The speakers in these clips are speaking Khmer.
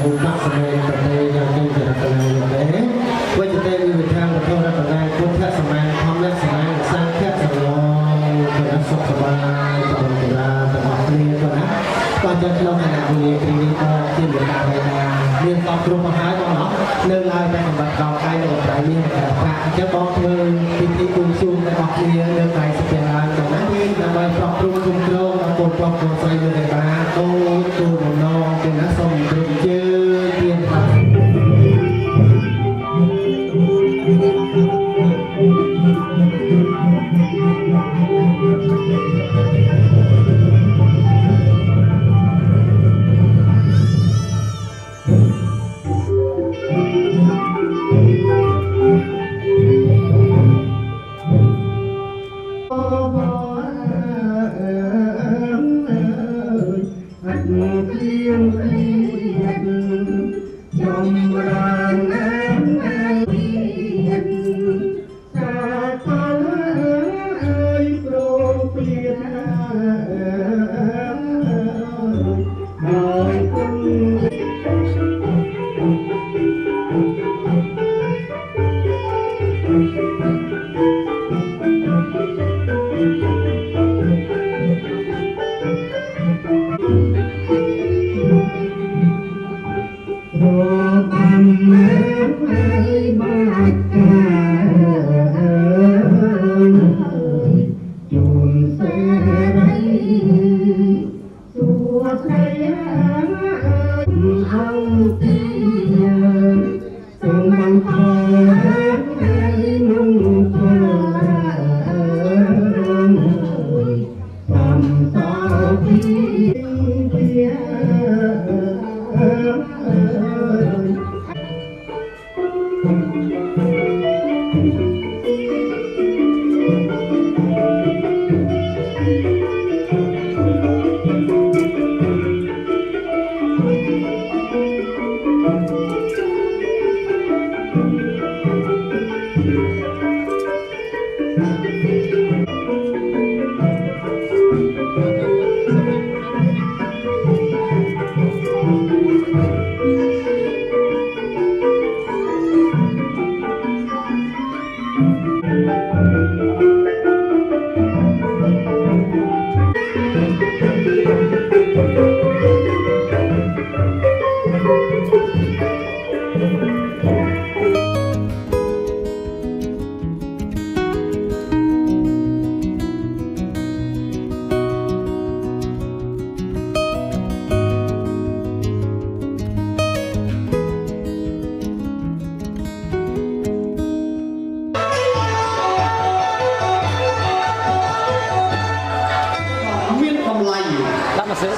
บุญพักสมัยประเทศยังคงจะรักกันอยู่เลยว่าจะได้มีวิธีการทำรักกันพุทธสมัยทำและสมัยสร้างแค่สลองเป็นสุขสบายตลอดเวลาตลอดเรียนก่อนนะก่อนจะลงขณะบุรีปีนี้ก็ที่เหลือการไปเรียนตอบกลุ่มมหาวิทยาลัยเนื่องลายไปสำหรับเราใกล้ในวันนี้แต่พระจะบอกเธอพิธีกุมซูมในออกเรียนเรื่องใดสเปนลานตรงนั้นที่นำไปปรับปรุงคุมโครงและปลดปล่อยตัวใส่ในบ้านโต้ตัวหนุ่มน้องเป็นนักสมดุลเจอเทียนพัน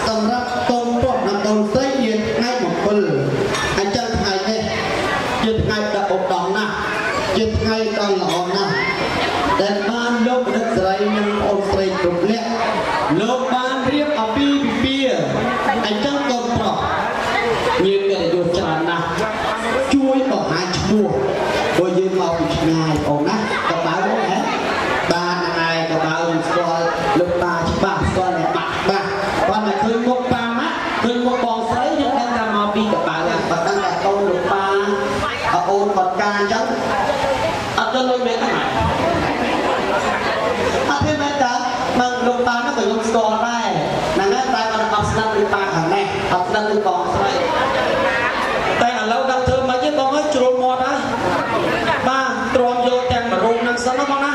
สำหรับตรงปกนำตรงเสียงให้หมดคนอาจารย์ไทยเนี่ยจิตไทยตะอบดองนะจิตไทยตอนหล่อนะแต่บ้านโลกนักใส่ยังอดใส่ตุกเล็กโลกบ้านเรียกอปีเปียอาจารย์ตรงปกยืนกันอยู่จานนะช่วยต่อหาชั่วโดยยืนเอาอีกง่ายออกนะกระเป๋าเนี่ยบ้านอะไรกระเป๋าสกอลลูกตาชิบ้าสกอลเนี่ยบ้าวันไหนคืนพวกปลามัดคืนพวกบองไซยังได้ทำมาปีกับปลาเนี่ยตั้งแต่โตลูกปลาเอาโอนกดการจังเอาจนลอยเมตรไหนถ้าเพื่อนแม่จ๋ามันลูกปลาไม่เคยลงสกอร์ได้นั่นแหละใจมันเอาสนับลูกปลาขังแน่เอาสนับลูกกองใส่แต่เราดังเธอมาเยอะต้องให้จุลมอนะมาตรองโยแตงมารุมนั่งสนับนะ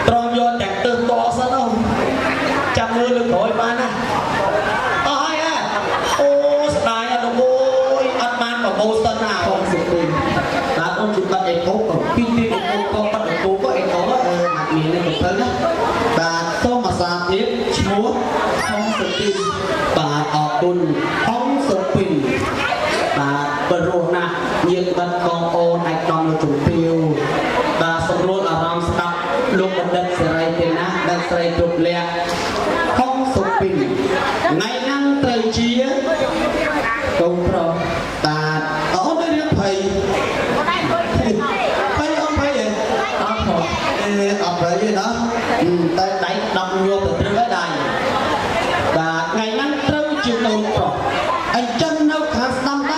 ตรองโยแตงตื่นตัวสนับจับมือลึกหน่อยมานะอ๋อไอ้โอ้สไตล์อะโอ้ยอัดมันกับโบสนาของสุดจริงแต่ต้องจุดตัดเอกโก้กับพี่ที่เอกโก้ตัดเอกโก้ก็เอกโก้หนักมีในตัวเธอนะบาทต้องมาสาธิตชัวท้องสุดจริงบาทออกตุนท้องสุดปิ่นบาทเปิดโรงนะยืนบันกองโอไอตอนจุดปิวบาทสมรสอารามสตับลูกบันดัดเสไรเทนะดัดเสไรจุดเลียท้องสุดปิ่นในนั่งเตยเชียตรงพร้อมตาอ๋อได้เรียกไผ่ไผ่เอาไผ่เองเอาพอเอาไผ่เนาะแต่ได้ดำโยบถึงได้ได้แต่ไงนั้นเตยจิตตรงพร้อมไอ้จันเอาขาดดำได้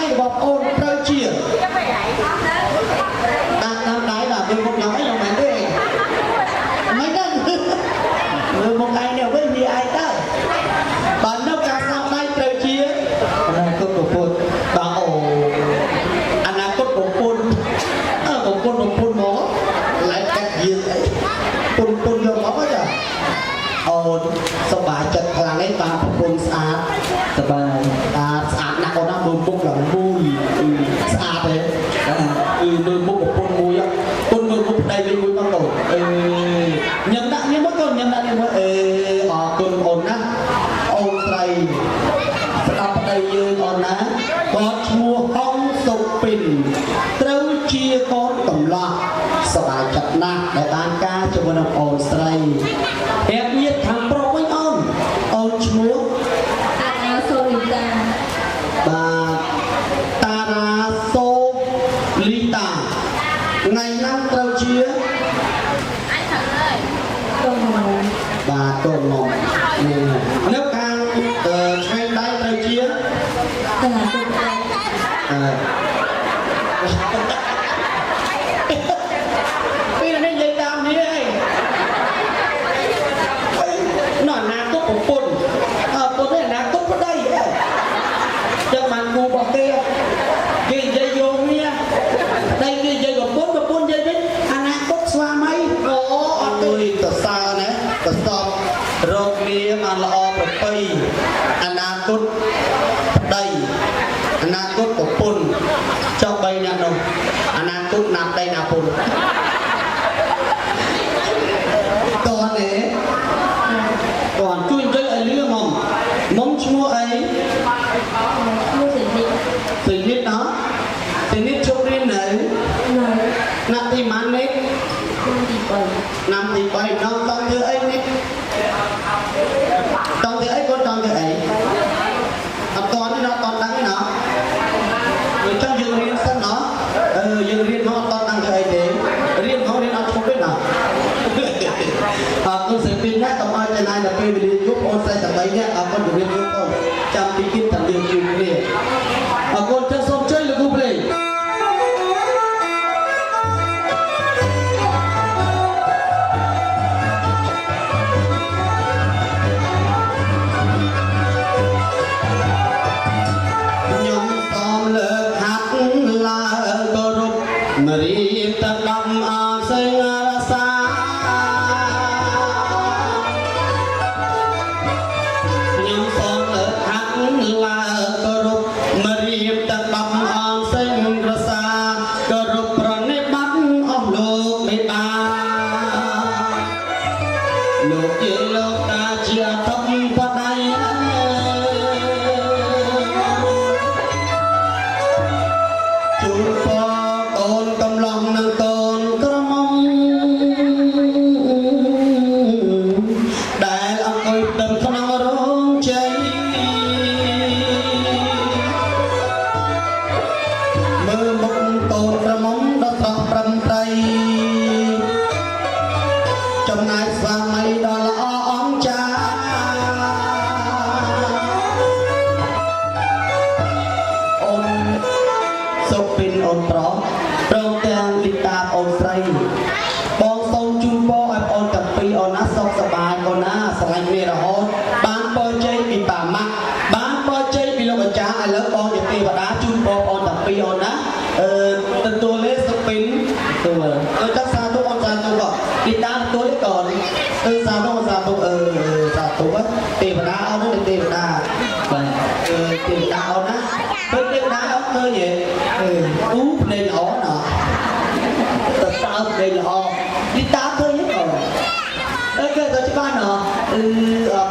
pun saat tebal saat nak orang numpuk lah mui saat numpuk pun mui pun numpuk đây với mui con đồ nhầm đạn như mất con nhầm đạn như mất con ổn á ổn say đập đây như ổn á có chua hong sụp pin trâu chia con tầm loạnสบายจัดหนักแต่ตานกาจะมาโอนใส่แอบเยียดทางโปรไม่อ้อนโอนชัวตาโซลิตาตาราโซลิตาไงนั่งเต้าเชียต้นมงบาต้นมงnếu càngใช้ได้เต้าเชียตลาดต้นไปุ่นปุ่นเนี่ยนะตุ๊บก็ได้จะมันกูบอกเตี้ยกินใจโยงเนี่ยได้กินใจกับปุ่นใจดิอนาคตสวาไหมโอ้ตุยตัดซาเนี่ยตัดสอบโรคเลี้ยงอันละออประปีอนาคตได้อนาคตกับปุ่นเจ้าใบเนี่ยนอนาคตนับได้นาปุ่นตอนนี้ก่อนช่วยใจไอ้เรื่องมองชัวไอ้สิ่งนิดเนาะสิ่งนิดชกเรียนไหนนักที่มันนิดนำตีไปน้องต้องเธอไอ้นิดต้องเธอไอ้คนต้องเธอไอ้ตอนนี้เนาะตอนนั้นเนาะngười trong dương riêng sân nó dương riêng nó tao đang thời điểm riêng nó nên ăn không biết nào con sẽ pin nhé tao mai thế này là pin đi giúp con sai tầm ấy nhé con được riêng giúp con chăm tí kim tầm đường chịu đi con chân sông chơi là cúp lên Mari takam asing rasa Nyam song lek hak la kerup Mari takam asing rasa Kerup pranibat oh luk meta Luk ye luk ta chia thấp padai Jumpa con cầm lòng nâng con cơ mong đại ông ơi đừng có năng rong cháy mơ mộng tôn cơ mong đó tỏ prâm tay trong này sang mây đó là óng cha ôn sốc pin ôn tró Rong tang lita on tray bong song chu bo ai on tập pi on á songสบาย on á sài mê ra hốt bán po chơi bị bà mắc bán po chơi bị lộc cha ai lỡ conจะตีบดาchu bo on tập pi on á tênตัวเล็กสปินตัวจักซาตัว on ซาตัวก็ลิตาตัวเล็กก่อนซาตัวซาตัวซาตัวตีบดาเอานั่นตีบดาตีบดาเอานะตีบดาเอาเงี้ยúp lên ó nọ tập sao lên ó đi ta thôi hết rồi cái tôi chỉ ban nọ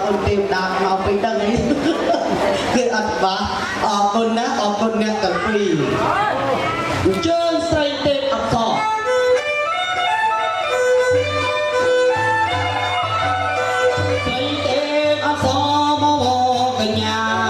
con tìm đàn mà mình đang ấy cái ăn bá con nè cần free chơi say tên ập sò say tên ập sò mò cái nhà Hãy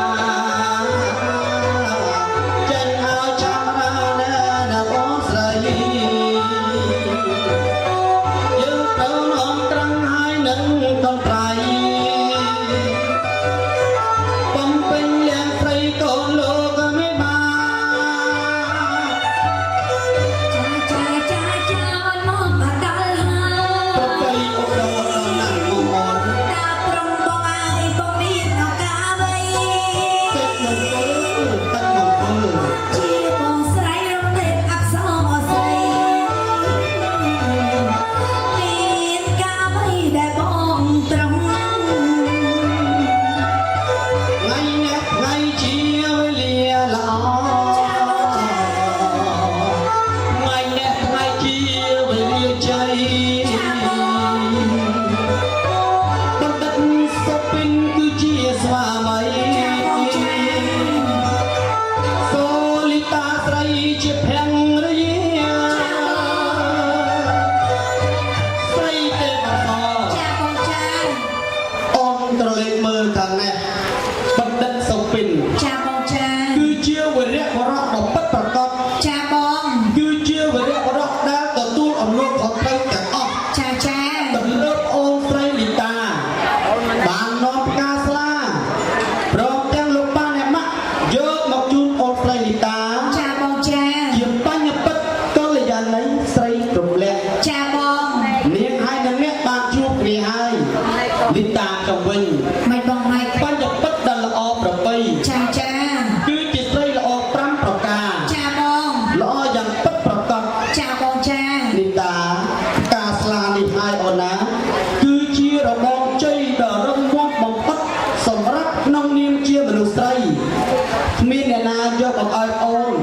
មានអ្នកណាយកមកឲ្យអូន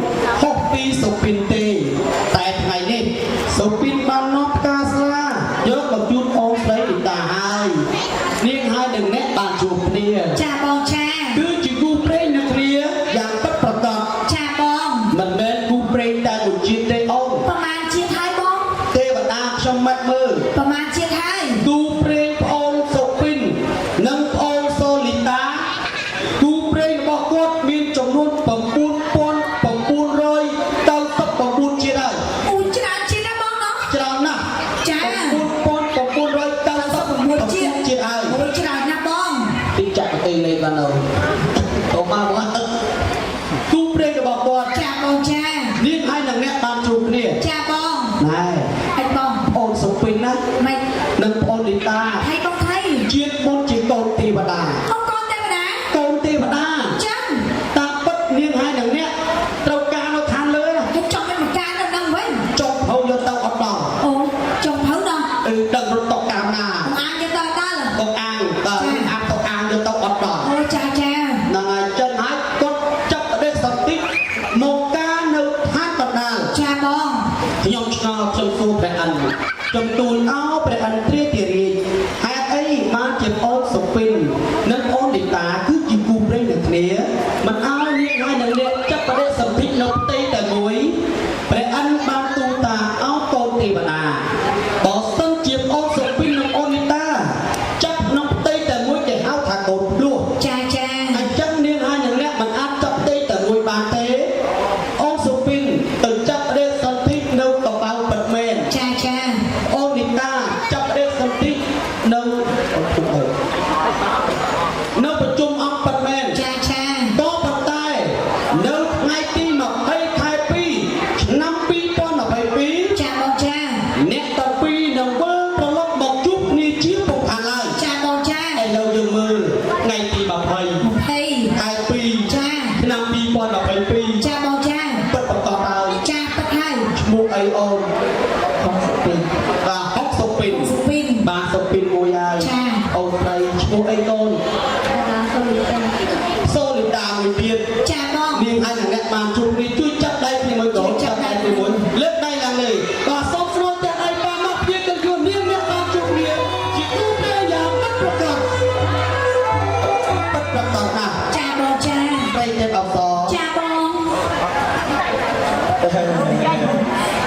ហុកពីសុពិនទេតែថ្ងៃនេះសុពិនបាននាំផ្កាស្លាយកមកជូនអូនស្រីលីតាហើយនាងហើយនឹងអ្នកបានជួបគ្នាចាបងចាគឺជាគូព្រេងនឹងគ្នាយ៉ាងពិតប្រាកដចាបងមិនមែនគូព្រេងតែមួយជាតិទេអូនប្រហែលជាតិហើយបងទេវតាខ្ញុំមិនមើលប្រហែលជាតិហើយគូព្រេងប្អូនសុពិននិងប្អូនសូលីតាគូព្រេងរបស់គាត់មានចំនួន9,999ជាតិហើយអូច្រើនជាតិណាបងណោះច្រើនណាស់ចា9,999ជាតិហើយអូច្រើនណាស់បងទីចាក់ប្រទេសលេបានអូនតោះមកបងគូព្រេងរបស់គាត់ចាបងចានាងហើយនឹងអ្នកបានជួបគ្នាចាបងណែអីបងប្អូនសុពិនណាម៉េចនិងប្អូនលីតាហើយបងថៃជាតិមុនជាកូនទេវតាអូកូនទេវតាកូនទេវតាចឹងតាមពិតនាងហើយនឹងអ្នកត្រូវការនៅខាងលើហើយចង់ឲ្យមកការនៅនឹងវិញចុះហៅយកទៅអត់ដល់អូចង់ហៅដល់ដឹងរត់តកាមណាអាងយកទៅដល់តអាងបើអាប់តអាងយកទៅអត់ដល់អូចាចាហ្នឹងហើយចឹងហើយគាត់ចាប់ប្រទេសសន្តិមកការនៅឋានបណ្ដាលចាបងខ្ញុំឆ្ងល់ខ្ញុំសួរព្រះអិនខ្ញុំទូលអោព្រះអិនទ្រាទារាជហេតុអីបានជាអូនសុពិននិងអូនលីតាគឺជាគូព្រេងនឹងគ្នាមិនអោយនាងហើយនឹងអ្នកចាប់ប្រទេសសន្ធិនៅផ្ទៃតែមួយព្រះអិនបានទូលតាអោកូនទេវតាបើសិនជាអូនសុពិននិងអូនលីតាចាប់ក្នុងផ្ទៃតែមួយគេហៅថាកូនភ្លោះចាចាអញ្ចឹងនាងហើយនឹងអ្នកមិនអាចចាប់ផ្ទៃតែមួយបានទេអូនសុពិនទៅចាប់ប្រទេសសន្ធិនៅកបៅពិតមែនចាចាអូនលីតាចាប់ប្រទេសសន្ធិនៅប្រជុំអង្គពិតមែនចាចាក៏ប៉ុន្តែនៅថ្ងៃទី20ខែ2ឆ្នាំ2022ចាបងចាអ្នកទាំងពីរនឹងវិលត្រឡប់មកជួបគ្នាជាពុកខាងឡើយចាបងចាឥឡូវយើងមើលថ្ងៃទី20ខែ2ចាឆ្នាំ2022ចាបងចាពិតប្រកបហើយចាពិតហើយឈ្មោះអីអូនហុកសុពិនបាទហុកសុពិនបាទសុពិនមួយហើយអូនស្រីឈ្មោះអីកូនសូលីតាមួយទៀតចាបងនាងហើយនឹងអ្នកបានជួបគ្នាជួយចាប់ដៃគ្នាមួយកូនចាប់ដៃគ្នាមួយលើកដៃឡើងលើបាទសូមស្រួលចាក់ដៃបានមកព្យាកិច្ចនាងអ្នកបានជួបគ្នាជាគូព្រេងយ៉ាងពិតប្រាកដណាស់ចាបងចាព្រៃទេអបសចាបង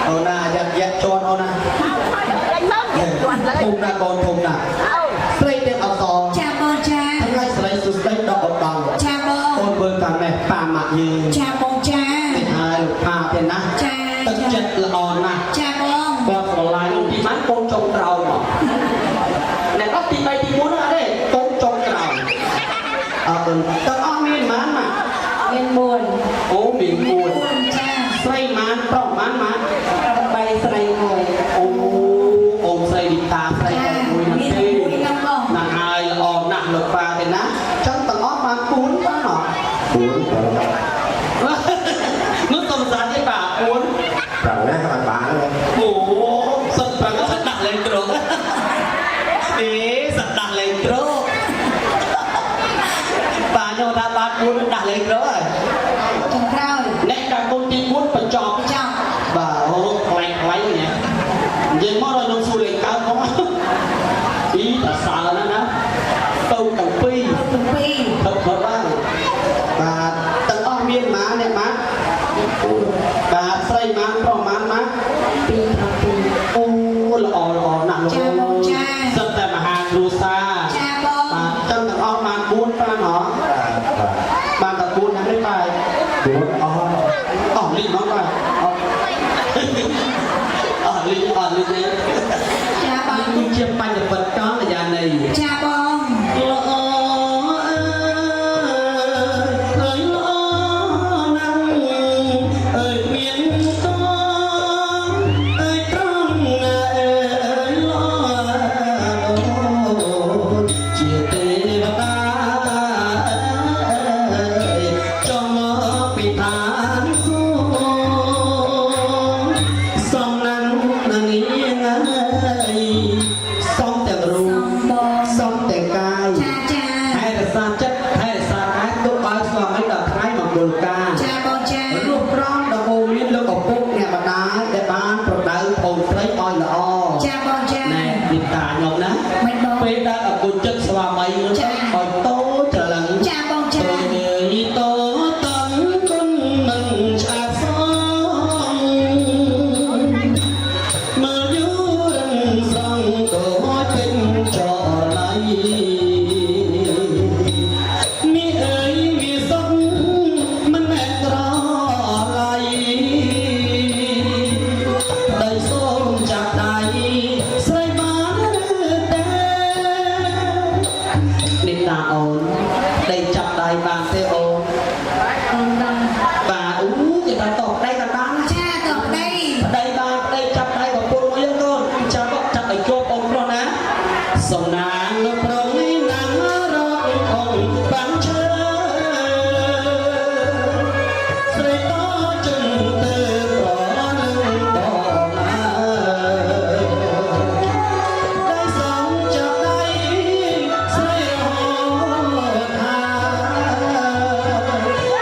អូនណាយ៉ាក់ជន់អូនណាធំណាកូនធំណាស្រីទេអបសចាបងចាថ្ងៃស្រីសុស្ដីដកឧត្តមចាបងអូនមើលតាមនេះប៉ាម៉ាក់យើងចាបងចានេះហើយលោកប៉ាទេណាចាទឹកចិត្តល្អណាស់ចាបងគាត់ស្រឡាញ់ពីម៉ានកូនចុងក្រោយមកអ្នកអត់ទី3ទី4ហ្នឹងអត់ទេកូនចុងក្រោយអត់ទាំងអស់មានប៉ុន្មានមាន4អូមាន4ចាស្រីម៉ានប្រុសម៉ាន3ស្រី1អូអូនស្រីលីតាស្រីមួយហ្នឹងទេណាស់ហើយល្អណាស់លោកប៉ាទេណាចឹងទាំងអស់បាន4បានអត់4នោះតំសានទេបាទ4ប្រាំណាក៏បានអូសិតប្រាំសិតដាក់លេងត្រង់សិតដាក់លេងត្រង់បាទខ្ញុំថាបាន4ដាក់លេងត្រង់ហើយចុងក្រោយអ្នកដែលកូនទី4បញ្ចប់បាទអូខ្លាំងខ្លាំងនេះនិយាយមកដល់ខ្ញុំសួរលេងកើផងពីតាសើណាណាទៅទាំងពីរទៅបានបាទទាំងអស់មានម៉ាអ្នកម៉ាបាទស្រីម៉ាប្រុសម៉ា2អូល្អណាស់លោកចាបងចាសិតតែមហាគ្រួសារចាបងបាទចឹងទាំងអស់បាន4បានហ៎បានតែ4ហ្នឹងទេបាទ4អស់លីងមកបាទលីងទេចាបងគឺជាបញ្ញវត្ថុកល្យាណីចាបងល្អពីថា យល់ការ ចាបងចា รูปร่างดอกโอมีเลือกกับปุ๊กเนี่ยมาได้แต่บ้านประดาโอนใส่อ้อยละอ้อ ចាបងចា แน่ดิตาหยกนะ មិនបង ពេលដែលអគុណចិត្តស្វាមីនឹងឲ្យតោច្រឡឹង ចាបងចា ពេលតោតឹងគុណនឹងឆ្អាតសងមើលយូររំសងក៏ពេញចរណៃនេះអើយវាសុខមិនមែនក្រឡៃដោយសូមចាប់ដៃស្រីបានឬទេនេះតាអូនដេកចាប់ដៃបានទេអូន អូនដល់ បាទអូគេថាតបដៃក៏បាន ចាតបដី ដៃបានដៃចាប់ដៃក៏ពុលមួយយើងកូនចាំបកចាប់ឲ្យជាប់អូនប្រុសណាសំណាងលោកប្រុសនេះណាំរកអូនបានឈើស្រីតជិនទៅប្រនឹងបងអើយដៃសំចាប់ដៃស្រីរហូតថា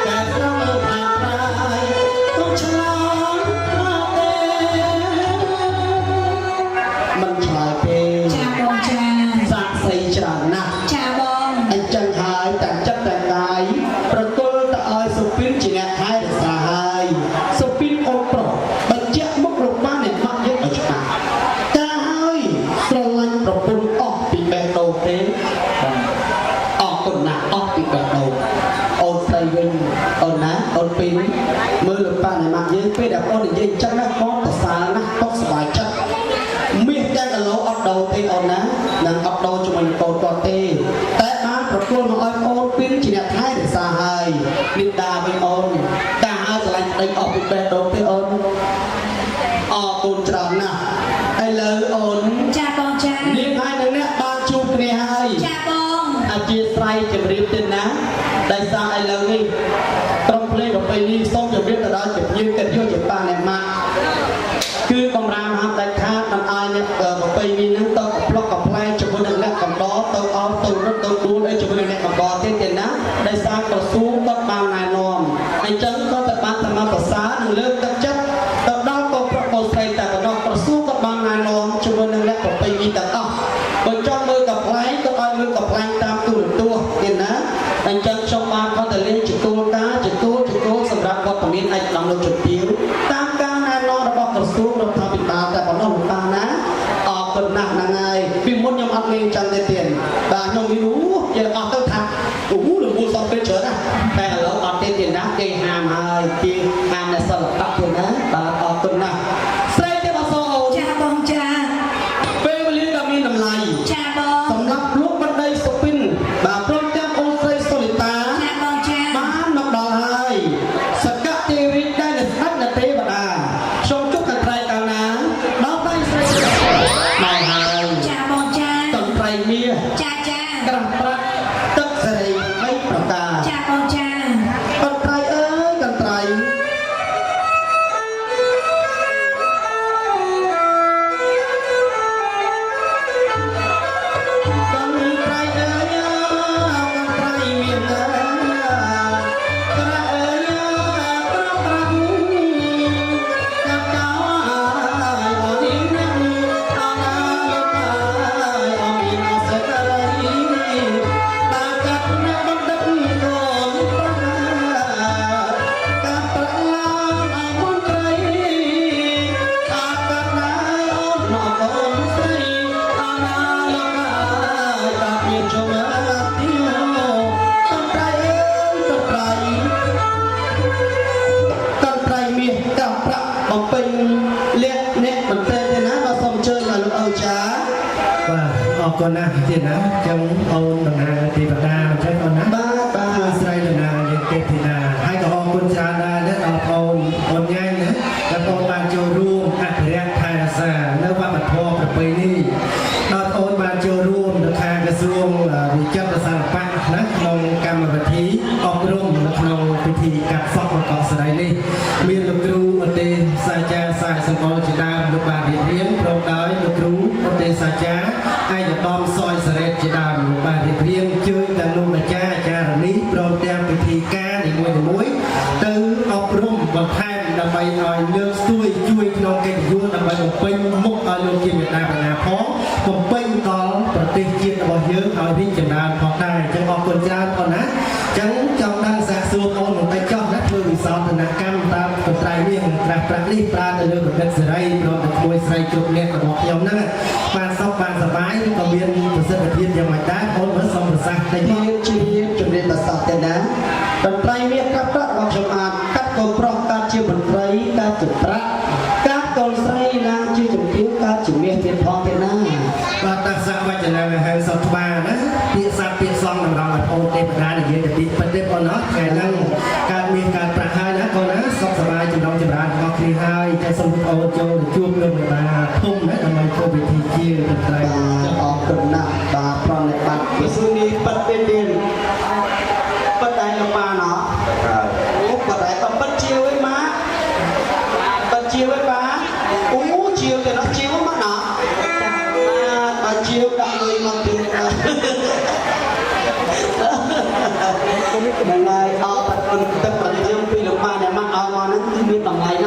តែត្រង់ថាប្រាយទុកឆ្លងមកទេមិនឆ្លើយទេ ចាបងចា សាក់សីច្រើនណាស់ ចាបង អញ្ចឹងហើយតែចិត្តតែកាយប្រគល់ទៅឲ្យសុពីនជាអ្នកថែរក្សាហើយសុពីនអូនប្រុសបញ្ជាក់មុខរបស់អ្នកមកយើងឲ្យច្បាស់តាហើយស្រឡាញ់ប្រពន្ធអស់ពីបេះដូងទេអរគុណណាស់អស់ពីបេះដូងអូនស្រីវិញអូនណាអូនពីរមើលលោកប៉ាអ្នកមកយើងពេលដែលអូននិយាយអញ្ចឹងណាបងប្រសើរណាស់តោះសប្បាយចិត្ត មាសទាំងគីឡូអត់ដូរទេអូនណានឹងអត់ដូរជាមួយកូនគាត់ទេតែបានប្រគល់មកឲ្យអូនពីនជាអ្នកថែរក្សាហើយនេះដាវិញអូនតាឲ្យឆ្លាញ់ប្តីអស់ពីបេះដូងទេអូនអរគុណច្រើនណាស់ឥឡូវអូន ចាបងចា នាងហើយនឹងអ្នកបានជួបគ្នាហើយ ចាបង អធិស្ឋានជម្រាបទៀតណាដែលសារឥឡូវនេះក្រុមភ្លេងប្រពៃណីសូមជម្រាបទៅដល់ជាភ្ញៀវកិត្តិយសជាប៉ាអ្នកម៉ាក់គឺកំរាមហាមដាច់ខាតមិនឲ្យអ្នកប្រពៃណីហ្នឹងទៅប្លុកកំ ផ្លែជាមួយនឹងអ្នកកំដរទៅអស់ទៅរត់ទៅដួលអីជាមួយនឹងអ្នកកំដរទៀតទេណាដោយសារក្រសួងគាត់បានណែនាំអញ្ចឹងគាត់ទៅបានតាមប្រសានិងលើកទឹកចិត្តទៅដល់កូនប្រុសកូនស្រីតែប៉ុណ្ណោះក្រសួងគាត់បានណែនាំជាមួយនឹងអ្នកប្រពៃណីទាំងអស់បើចង់មើលកំ ផ្លែគាត់ឲ្យមើលកំ ផ្លែតាមទូរទស្សន៍ទៀតណាអញ្ចឹងខ្ញុំបានគាត់ទៅលេងជាគោលការណ៍ជាគោលសម្រាប់វត្តមានឯកឧត្តមលោកជំទាវតាមការណែនាំរបស់ក្រសួងរដ្ឋាភិបាលតែប៉ុណ្ណោះលោកតាណាអរគុណណាស់ហ្នឹងហើយពីមុនខ្ញុំអត់លេងចឹងទេទៀតបាទខ្ញុំមានយើងអត់ទៅថាលំសពេជ្រច្រើនណាតែឥឡូវអត់ទេទៀតណាគេហាមហើយគេហាមអ្នកសិល្បៈទៀតណាបាទអរគុណណាស់ស្រីទេបងសូន ចាបងចា ពេលវេលាដ៏មានតម្លៃ ចាបង សម្រាប់លោកបណ្ឌិតសុពិនបាទព្រមទាំងអូនស្រីសូលីតា ចាបងចា បានមកដល់ហើយសកទេវិទ្យាដែលស្ដេចនៅទេវតាខ្ញុំជប់កន្ត្រៃកាលណាដល់ដៃស្រីមកហើយ ចាបងចា កន្ត្រៃមាស ចាចា ក្រាស់ប្រាក់ទឹកសេរី3ប្រការ ចាបងចា កន្ត្រៃអើយកន្ត្រៃបំពេញលក្ខអ្នកបន្តិចទេណាបើសូមអញ្ជើញមកលោកអូចា បាទអរគុណណាស់ទៀតណាចឹងអូនដំណើរទេវតាអញ្ចឹងអូនណា បាទបាទ គឺស្រីដំណើរយើងទេពធីតាហើយក៏អរគុណច្រើនដែរណាដល់អូនញ៉ៃណាដែលអូនបានចូលរួមអភិរក្សថែរក្សានៅវប្បធម៌ប្រពៃណីដល់អូនបានចូលរួមនៅខាងក្រសួងវិចិត្រសិល្បៈណាក្នុងកម្មវិធីអប់រំនៅក្នុងពិធីកាត់សក់ប្រកបស្រីនេះមានលោកគ្រូឧទ្ទេសសាចារ្យសាយសម្បល់ជាដើមលោកបានរៀបរៀងព្រមដោយលោកគ្រូឧទ្ទេសសាចារ្យឯកឧត្តមសយសរ៉េតជាដើមលោកបានរៀបរៀងជួយទាំងលោកអាចារ្យអាចារ្យនេះព្រមទាំងពិធីការនីមួយៗ ដើម្បីឲ្យលើកស្ទួយជួយក្នុងកិត្តិយសដើម្បីបំពេញមុខឲ្យលោកជាមេដាបញ្ញាផងបំពេញដល់ប្រទេសជាតិរបស់យើងឲ្យរីកចម្រើនផងដែរចឹងអរគុណច្រើនបងណាចឹងចង់ដឹងសាកសួរបងបន្តិចចុះណាធ្វើវិសោធនកម្មតាមកន្ត្រៃនេះនឹងត្រាស់ប្រាក់នេះប្រើទៅលើប្រទេសសេរីព្រមទាំងគួយស្រីគ្រប់អ្នករបស់ខ្ញុំហ្នឹងបានសុខបានសប្បាយក៏មានប្រសិទ្ធភាពយ៉ាងម៉េចដែរបងមើលសូមប្រសាសន៍តិចមក ជាជំរាបប្រសាទទេណាតន្ត្រីមានកាត់ប្រាក់របស់ខ្ញុំអានកាត់កូនប្រុសកាត់ជាមន្ត្រីកាត់ជាប្រាក់កាត់កូនស្រីឡើងជាជំទាវកាត់ជាមាសទៀតផងទេណា បាទតាសវចនាហៅសត្វបាណាពាក្យសត្វពាក្យសងតម្រូវឲ្យអូនទេវតានិយាយតែពីពិតទេបងណាថ្ងៃហ្នឹងកើតមានការប្រាក់ហើយណាកូនណាសុខសប្បាយចម្រុងចម្រើនរបស់គ្នាហើយតែសូមអូនចូលជួបលោកមេបាធំណាដើម្បីធ្វើពិធីជាតន្ត្រី អរគុណណាស់បាទប្រណិប័តវិសុនីបិទពេលទៀតបិទតែលោកបានអត់អូបិទតែបិទជាវិញមកបិទជាវិញបាទអូជាទៅដល់ជាមកណាបាទជាដាក់លុយមកទៀតហ្នឹងហើយអរគុណទឹកប្រតិយមពីលោកបានដែលមកអរមកហ្នឹងគឺមានតម្លៃណាស់